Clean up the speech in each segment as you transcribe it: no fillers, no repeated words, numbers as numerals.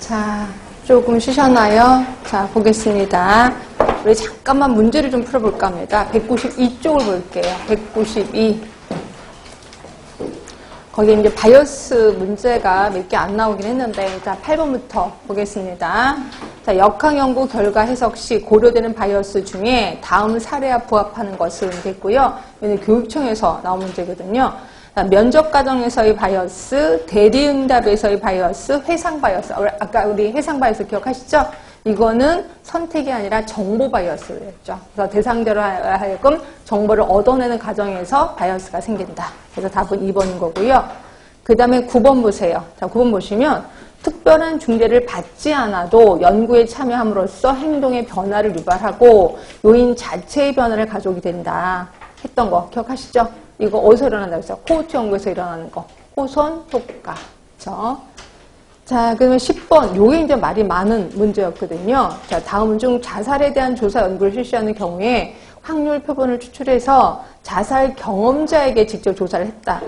자, 조금 쉬셨나요? 자, 보겠습니다. 우리 잠깐만 문제를 좀 풀어볼까 합니다. 192쪽을 볼게요. 192. 거기 이제 바이어스 문제가 몇 개 안 나오긴 했는데, 자, 8번부터 보겠습니다. 자, 역학 연구 결과 해석 시 고려되는 바이어스 중에 다음 사례와 부합하는 것은 됐고요. 이는 교육청에서 나온 문제거든요. 자, 면접 과정에서의 바이어스, 대리응답에서의 바이어스, 회상 바이어스. 아까 우리 회상 바이어스 기억하시죠? 이거는 선택이 아니라 정보 바이어스였죠. 그래서 대상자로 하여금 정보를 얻어내는 과정에서 바이어스가 생긴다. 그래서 답은 2번인 거고요. 그 다음에 9번 보세요. 자, 9번 보시면 특별한 중재를 받지 않아도 연구에 참여함으로써 행동의 변화를 유발하고 요인 자체의 변화를 가져오게 된다. 했던 거 기억하시죠? 이거 어디서 일어난다고 했어요? 코호트 연구에서 일어나는 거. 호선 효과. 그렇죠? 자, 그러면 10번. 요게 이제 말이 많은 문제였거든요. 자, 다음은 중 자살에 대한 조사 연구를 실시하는 경우에 확률 표본을 추출해서 자살 경험자에게 직접 조사를 했다.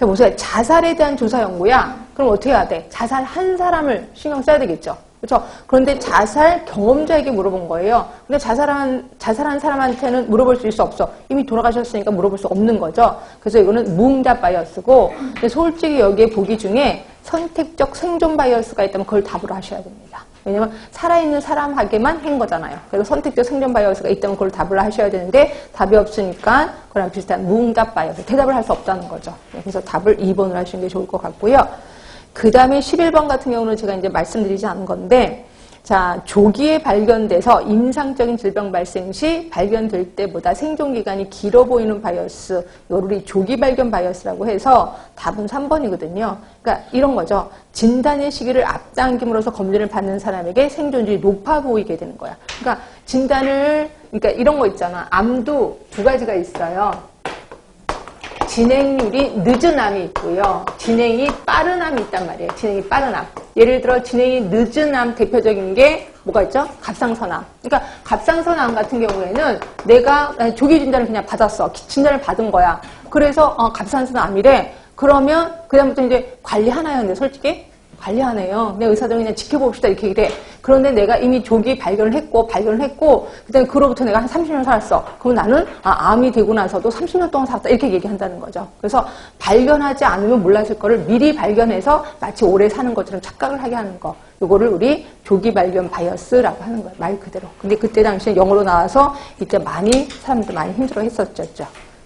자, 보세요. 자살에 대한 조사 연구야. 그럼 어떻게 해야 돼? 자살한 사람을 신경 써야 되겠죠. 그렇죠? 그런데 자살 경험자에게 물어본 거예요. 근데 자살한 사람한테는 물어볼 수 있어 없어? 이미 돌아가셨으니까 물어볼 수 없는 거죠. 그래서 이거는 무응답 바이어스고, 근데 솔직히 여기에 보기 중에 선택적 생존 바이어스가 있다면 그걸 답으로 하셔야 됩니다. 왜냐면 살아있는 사람에게만 한 거잖아요. 그래서 선택적 생존 바이어스가 있다면 그걸 답으로 하셔야 되는데 답이 없으니까 그랑 비슷한 무응답 바이어스, 대답을 할 수 없다는 거죠. 그래서 답을 2번으로 하시는 게 좋을 것 같고요. 그 다음에 11번 같은 경우는 제가 이제 말씀드리지 않은 건데, 자, 조기에 발견돼서 임상적인 질병 발생 시 발견될 때보다 생존기간이 길어 보이는 바이어스, 이걸 우리 조기 발견 바이어스라고 해서 답은 3번이거든요. 그러니까 이런 거죠. 진단의 시기를 앞당김으로써 검진을 받는 사람에게 생존율이 높아 보이게 되는 거야. 그러니까 그러니까 이런 거 있잖아. 암도 두 가지가 있어요. 진행률이 늦은 암이 있고요. 진행이 빠른 암이 있단 말이에요. 진행이 빠른 암. 예를 들어 진행이 늦은 암 대표적인 게 뭐가 있죠? 갑상선암. 그러니까 갑상선암 같은 경우에는 내가 조기 진단을 그냥 받았어. 진단을 받은 거야. 그래서 갑상선암이래. 그러면 그다음부터 이제 관리하나요? 근데 솔직히 관리하네요. 내 의사들은 그냥 지켜봅시다 이렇게 얘기해. 그런데 내가 이미 조기 발견을 했고 그다음에 그로부터 내가 한 30년 살았어. 그럼 나는 암이 되고 나서도 30년 동안 살았다 이렇게 얘기한다는 거죠. 그래서 발견하지 않으면 몰랐을 거를 미리 발견해서 마치 오래 사는 것처럼 착각을 하게 하는 거. 요거를 우리 조기 발견 바이어스라고 하는 거예요. 말 그대로. 근데 그때 당시에 영어로 나와서 이때 사람들 많이 힘들어 했었죠.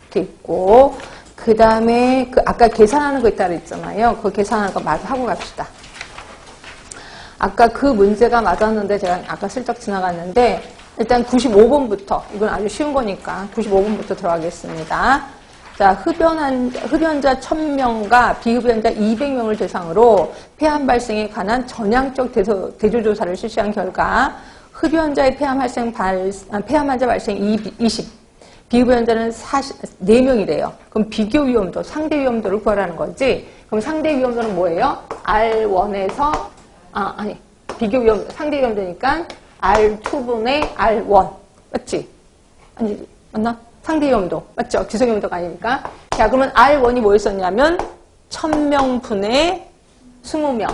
이렇게 있고. 그 다음에 아까 계산하는 거 있다 그랬잖아요. 그 계산하는 거 마저 하고 갑시다. 아까 그 문제가 맞았는데 제가 아까 슬쩍 지나갔는데 일단 95번부터 이건 아주 쉬운 거니까 95번부터 들어가겠습니다. 자, 흡연자 1000명과 비흡연자 200명을 대상으로 폐암 발생에 관한 전향적 대조조사를 실시한 결과 흡연자의 폐암 환자 발생 20, 비흡연자는 4명이래요. 그럼 비교 위험도, 상대 위험도를 구하라는 거지. 그럼 상대 위험도는 뭐예요? R1에서, 비교 위험도, 상대 위험도니까 R2분의 R1. 맞지? 아니, 맞나? 상대 위험도. 맞죠? 기속 위험도가 아니니까. 자, 그러면 R1이 뭐였었냐면, 1000명 분의 20명.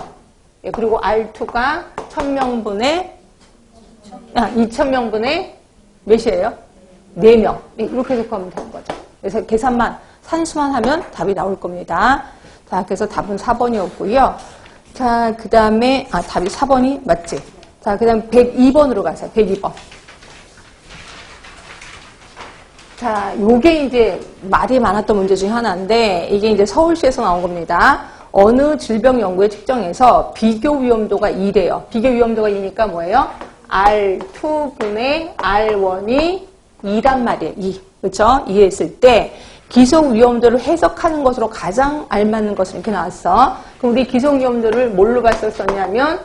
예, 그리고 R2가 1000명 분의, 2000명 분의 몇이에요? 4명. 이렇게 해석하면 되는 거죠. 그래서 계산만, 산수만 하면 답이 나올 겁니다. 자, 그래서 답은 4번이었고요. 자, 그 다음에, 답이 4번이 맞지? 자, 그 다음에 102번으로 가세요. 102번. 자, 요게 이제 말이 많았던 문제 중에 하나인데, 이게 이제 서울시에서 나온 겁니다. 어느 질병 연구에 측정해서 비교 위험도가 2래요. 비교 위험도가 2니까 뭐예요? R2분의 R1이 2란 말이에요. 2. 그렇죠? 2 했을 때 기속 위험도를 해석하는 것으로 가장 알맞는 것은 이렇게 나왔어. 그럼 우리 기속 위험도를 뭘로 봤었냐면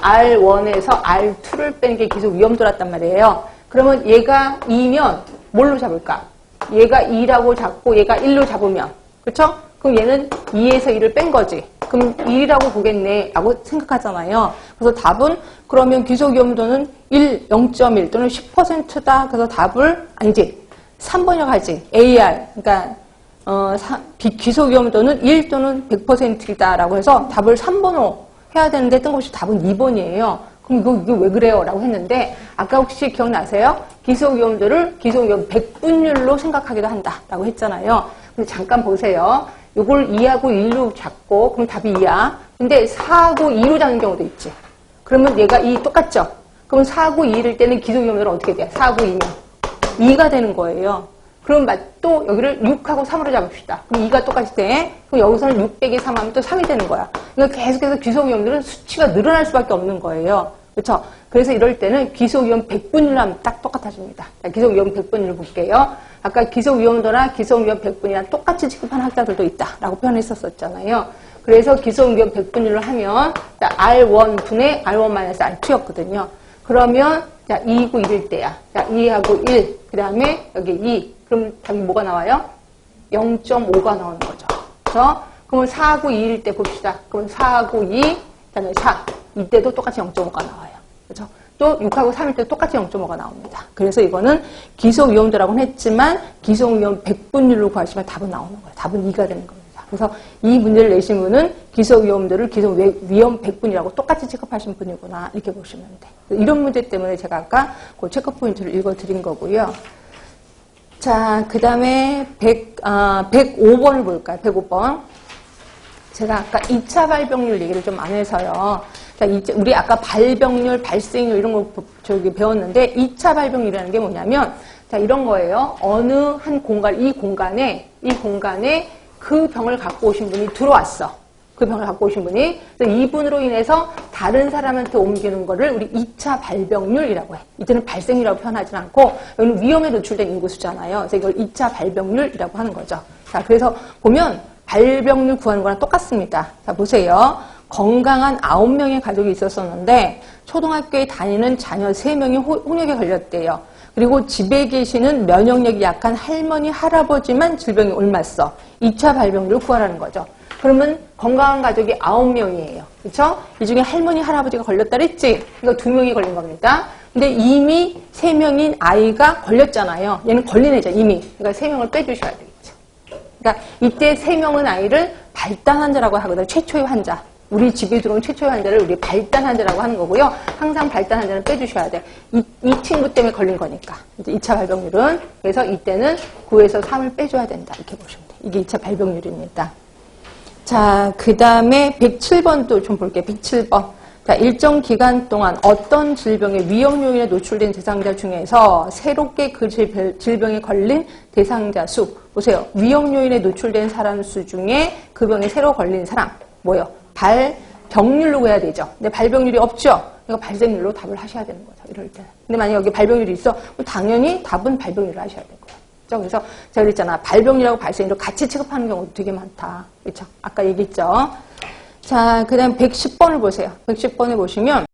R1에서 R2를 빼는 게 기속 위험도랐단 말이에요. 그러면 얘가 2면 뭘로 잡을까? 얘가 2라고 잡고 얘가 1로 잡으면. 그렇죠? 그럼 얘는 2에서 1을 뺀 거지. 그럼 1이라고 보겠네 라고 생각하잖아요. 그래서 답은 그러면 기속 위험도는 1, 0.1 또는 10%다. 그래서 답을 3번이라고 하지. AR. 그러니까 기속 위험도는 1 또는 100%이다 라고 해서 답을 3번으로 해야 되는데 뜬금없이 답은 2번이에요. 그럼 이게 왜 그래요? 라고 했는데 아까 혹시 기억나세요? 기소위험들을 기소위험 100분율로 생각하기도 한다 라고 했잖아요. 근데 잠깐 보세요. 이걸 2하고 1로 잡고 그럼 답이 2야. 근데 4하고 2로 잡는 경우도 있지. 그러면 얘가 2 똑같죠? 그럼 4하고 2일 때는 기소위험들은 어떻게 돼요? 4하고 2면 2가 되는 거예요. 그럼 또 여기를 6하고 3으로 잡읍시다. 그럼 2가 똑같이 돼. 그럼 여기서는 6 빼기 3 하면 또 3이 되는 거야. 그러니까 계속해서 기소위험들은 수치가 늘어날 수밖에 없는 거예요. 그렇죠? 그래서 이럴 때는 기소위험 100분율로 하면 딱 똑같아집니다. 자, 기소위험 100분율로 볼게요. 아까 기소위험도나 기소위험 100분이랑 똑같이 취급하는 학자들도 있다라고 표현했었잖아요. 그래서 기소위험 100분율로 하면 자, R1 분의 R1-R2였거든요. 그러면 자, 2고 1일 때야. 자, 2하고 1, 그 다음에 여기 2. 그럼 답이 뭐가 나와요? 0.5가 나오는 거죠. 그래서 그러면 4하고 2일 때 봅시다. 그러면 4하고 2, 그 다음에 4. 이때도 똑같이 0.5가 나와요. 그렇죠? 또 6하고 3일 때 똑같이 0.5가 나옵니다. 그래서 이거는 기소위험도라고는 했지만 기소위험 100분율로 구하시면 답은 나오는 거예요. 답은 2가 되는 겁니다. 그래서 이 문제를 내신 분은 기소위험도를 기소위험 100분이라고 똑같이 체크하신 분이구나 이렇게 보시면 돼요. 이런 문제 때문에 제가 아까 그 체크 포인트를 읽어드린 거고요. 자, 그 다음에 105번을 볼까요? 105번. 제가 아까 2차 발병률 얘기를 좀 안 해서요. 자, 우리 아까 발병률, 발생률 이런 거 배웠는데 2차 발병률이라는 게 뭐냐면 자, 이런 거예요. 어느 한 공간, 이 공간에 그 병을 갖고 오신 분이 들어왔어. 그 병을 갖고 오신 분이. 그래서 이분으로 인해서 다른 사람한테 옮기는 거를 우리 2차 발병률이라고 해. 이때는 발생률이라고 표현하지 않고 여기는 위험에 노출된 인구수잖아요. 그래서 이걸 2차 발병률이라고 하는 거죠. 자, 그래서 보면 발병률 구하는 거랑 똑같습니다. 자, 보세요. 건강한 9명의 가족이 있었었는데 초등학교에 다니는 자녀 3명이 홍역에 걸렸대요. 그리고 집에 계시는 면역력이 약한 할머니, 할아버지만 질병이 옮았어. 2차 발병률을 구하라는 거죠. 그러면 건강한 가족이 9명이에요. 그렇죠? 이 중에 할머니, 할아버지가 걸렸다 그랬지? 그러니까 2명이 걸린 겁니다. 근데 이미 3명인 아이가 걸렸잖아요. 얘는 걸린 애죠, 이미. 그러니까 3명을 빼주셔야 되겠죠. 그러니까 이때 3명은 아이를 발단 환자라고 하거든요. 최초의 환자. 우리 집에 들어온 최초의 환자를 우리 발단 환자라고 하는 거고요. 항상 발단 환자는 빼주셔야 돼. 이 친구 때문에 걸린 거니까. 이제 2차 발병률은. 그래서 이때는 9에서 3을 빼줘야 된다. 이렇게 보시면 돼요. 이게 2차 발병률입니다. 자, 그 다음에 107번도 좀 볼게요. 107번. 자, 일정 기간 동안 어떤 질병의 위험 요인에 노출된 대상자 중에서 새롭게 그 질병에 걸린 대상자 수. 보세요. 위험 요인에 노출된 사람 수 중에 그 병에 새로 걸린 사람. 뭐예요? 발병률로 해야 되죠. 근데 발병률이 없죠? 그러니까 발생률로 답을 하셔야 되는 거죠. 이럴 때는. 근데 만약에 여기 발병률이 있어? 그럼 당연히 답은 발병률로 하셔야 될 거예요. 그렇죠? 그래서 제가 그랬잖아. 발병률하고 발생률을 같이 취급하는 경우도 되게 많다. 그렇죠? 아까 얘기했죠? 자, 그 다음 110번을 보세요. 110번에 보시면